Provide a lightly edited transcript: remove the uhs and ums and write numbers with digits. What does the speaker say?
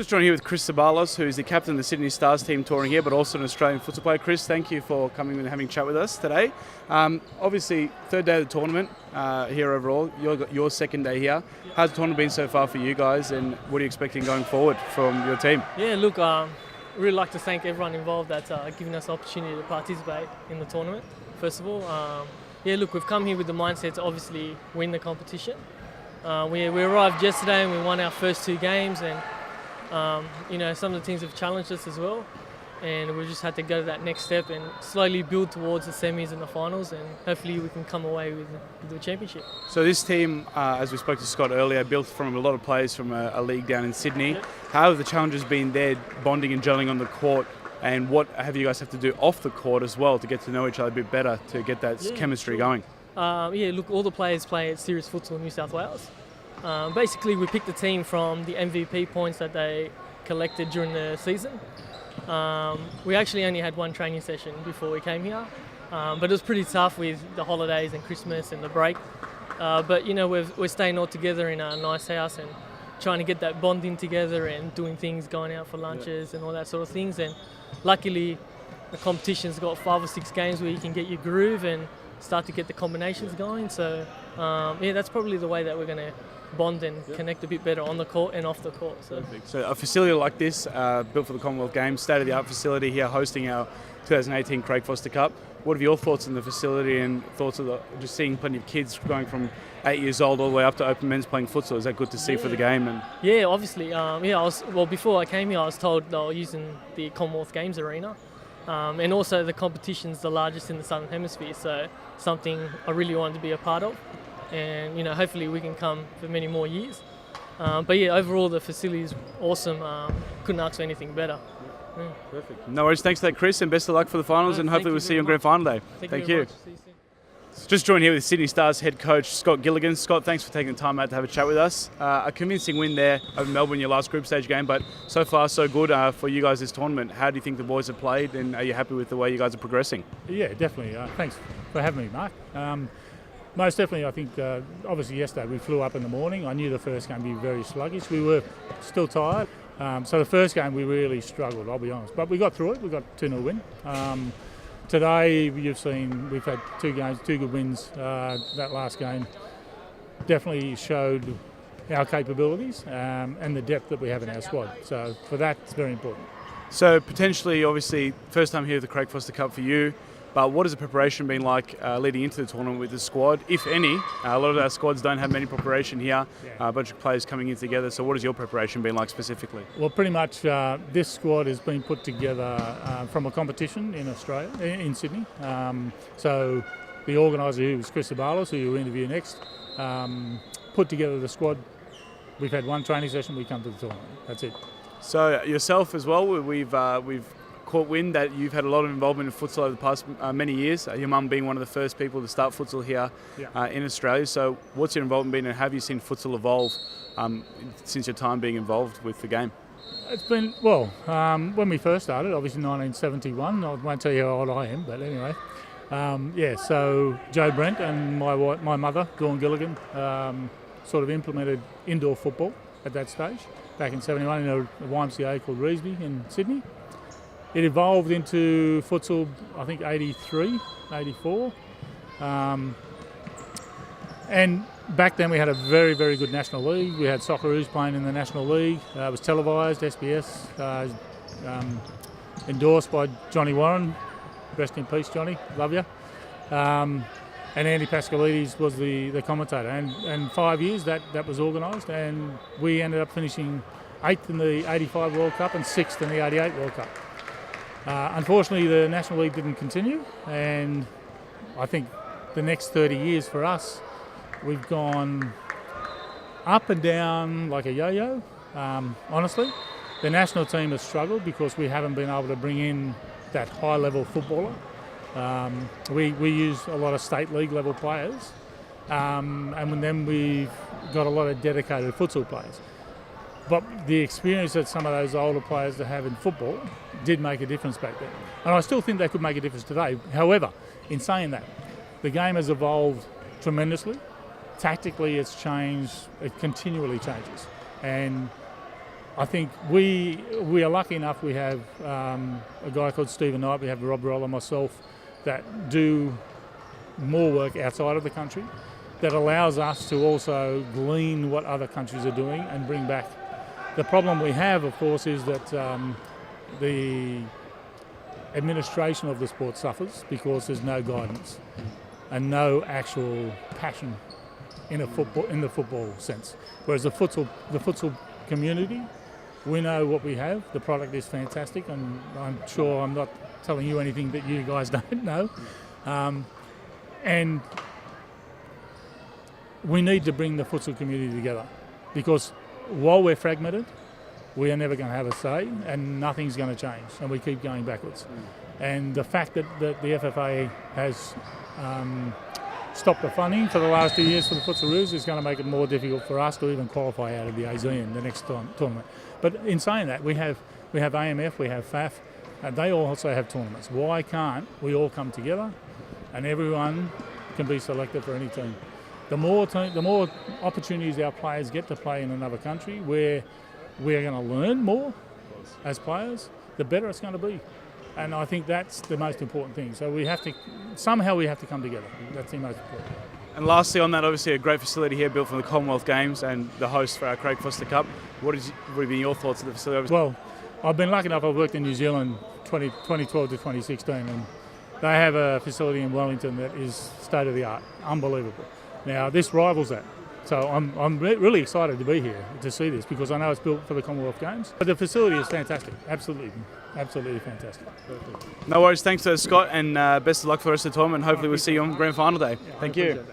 Just joining here with Chris Zeballos, who's the captain of the Sydney Stars team touring here, but also an Australian futsal player. Chris, thank you for coming and having a chat with us today. Obviously, third day of the tournament here overall. Your second day here. How's the tournament been so far for you guys, and what are you expecting going forward from your team? Yeah, look, really like to thank everyone involved that's giving us the opportunity to participate in the tournament, first of all. Yeah, look, we've come here with the mindset to obviously win the competition. We arrived yesterday and we won our first two games, and some of the teams have challenged us as well, and we just had to go to that next step and slowly build towards the semis and the finals, and hopefully we can come away with the championship. So this team, as we spoke to Scott earlier, built from a lot of players from a league down in Sydney. Yep. How have the challenges been there, bonding and gelling on the court, and what have you guys have to do off the court as well to get to know each other a bit better, to get that chemistry going? Look, all the players play at Serious Futsal New South Wales. Basically, we picked the team from the MVP points that they collected during the season. We actually only had one training session before we came here, but it was pretty tough with the holidays and Christmas and the break. But we're staying all together in a nice house and trying to get that bonding together and doing things, going out for lunches and all that sort of things. And luckily, the competition's got 5 or 6 games where you can get your groove and start to get the combinations going. So that's probably the way that we're going to bond and connect a bit better on the court and off the court. So a facility like this, built for the Commonwealth Games, state-of-the-art facility here hosting our 2018 Craig Foster Cup. What are your thoughts on the facility and thoughts of just seeing plenty of kids going from 8 years old all the way up to open men's playing futsal? Is that good to see for the game? And yeah, obviously. Before I came here, I was told they were using the Commonwealth Games arena. And also the competition's the largest in the Southern Hemisphere, so something I really wanted to be a part of. And hopefully we can come for many more years. Overall the facility is awesome. Couldn't ask for anything better. Yeah. Perfect. No worries. Thanks for that, Chris, and best of luck for the finals. And hopefully we'll see you on Grand Final Day. Thank you. See you soon. Just joined here with Sydney Stars head coach Scott Gilligan. Scott, thanks for taking the time out to have a chat with us. A convincing win there over Melbourne, your last group stage game, but so far so good for you guys this tournament. How do you think the boys have played, and are you happy with the way you guys are progressing? Yeah, definitely. Thanks for having me, Mark. Most definitely, I think, obviously yesterday we flew up in the morning. I knew the first game would be very sluggish. We were still tired. So the first game we really struggled, I'll be honest. But we got through it. We got 2-0 win. Today, you've seen we've had 2 games, 2 good wins. That last game definitely showed our capabilities and the depth that we have in our squad. So for that, it's very important. So potentially, obviously, first time here at the Craig Foster Cup for you. But what has the preparation been like leading into the tournament with the squad, if any? A lot of our squads don't have many preparation here, a bunch of players coming in together. So what has your preparation been like specifically? Well, pretty much this squad has been put together from a competition in Australia, in Sydney. So the organiser, who was Chris Zeballos, who you'll interview next, put together the squad. We've had one training session, we come to the tournament. That's it. So yourself as well, we've caught wind that you've had a lot of involvement in futsal over the past many years, your mum being one of the first people to start futsal here in Australia. So what's your involvement been, and have you seen futsal evolve since your time being involved with the game? It's been, when we first started, obviously 1971, I won't tell you how old I am, but anyway. So Joe Brent and my mother, Dawn Gilligan, sort of implemented indoor football at that stage, back in 71 in a YMCA called Revesby in Sydney. It evolved into futsal, I think, 83, 84. And back then we had a very, very good national league. We had Socceroos playing in the national league. It was televised, SBS, endorsed by Johnny Warren. Rest in peace, Johnny. Love you. And Andy Pascalides was the commentator. And 5 years that was organised, and we ended up finishing 8th in the 85 World Cup and 6th in the 88 World Cup. Unfortunately, the National League didn't continue, and I think the next 30 years for us, we've gone up and down like a yo-yo, honestly. The national team has struggled because we haven't been able to bring in that high-level footballer. We use a lot of state league level players, and then we've got a lot of dedicated futsal players. But the experience that some of those older players have in football did make a difference back then. And I still think they could make a difference today. However, in saying that, the game has evolved tremendously. Tactically, it's changed. It continually changes. And I think we are lucky enough. We have a guy called Stephen Knight, we have Rob Roller, myself, that do more work outside of the country that allows us to also glean what other countries are doing and bring back. The problem we have, of course, is that the administration of the sport suffers because there's no guidance and no actual passion in the football sense. Whereas the futsal community, we know what we have. The product is fantastic, and I'm sure I'm not telling you anything that you guys don't know. And we need to bring the futsal community together, because while we're fragmented, we are never going to have a say, and nothing's going to change, and we keep going backwards. And the fact that the FFA has stopped the funding for the last 2 years for the Futsalroos is going to make it more difficult for us to even qualify out of the ASEAN, the next tournament. But in saying that, we have AMF, we have FAF, they all also have tournaments. Why can't we all come together and everyone can be selected for any team? The more opportunities our players get to play in another country where we're going to learn more as players, the better it's going to be. And I think that's the most important thing. So we have to come together. That's the most important. And lastly on that, obviously a great facility here built for the Commonwealth Games and the host for our Craig Foster Cup. What have been your thoughts of the facility? Well, I've been lucky enough, I've worked in New Zealand 2012 to 2016, and they have a facility in Wellington that is state of the art, unbelievable. Now this rivals that. So I'm really excited to be here to see this, because I know it's built for the Commonwealth Games. But the facility is fantastic, absolutely fantastic. No worries, thanks to Scott, and best of luck for the rest of the tournament. Hopefully we'll see you on grand final day. Thank you.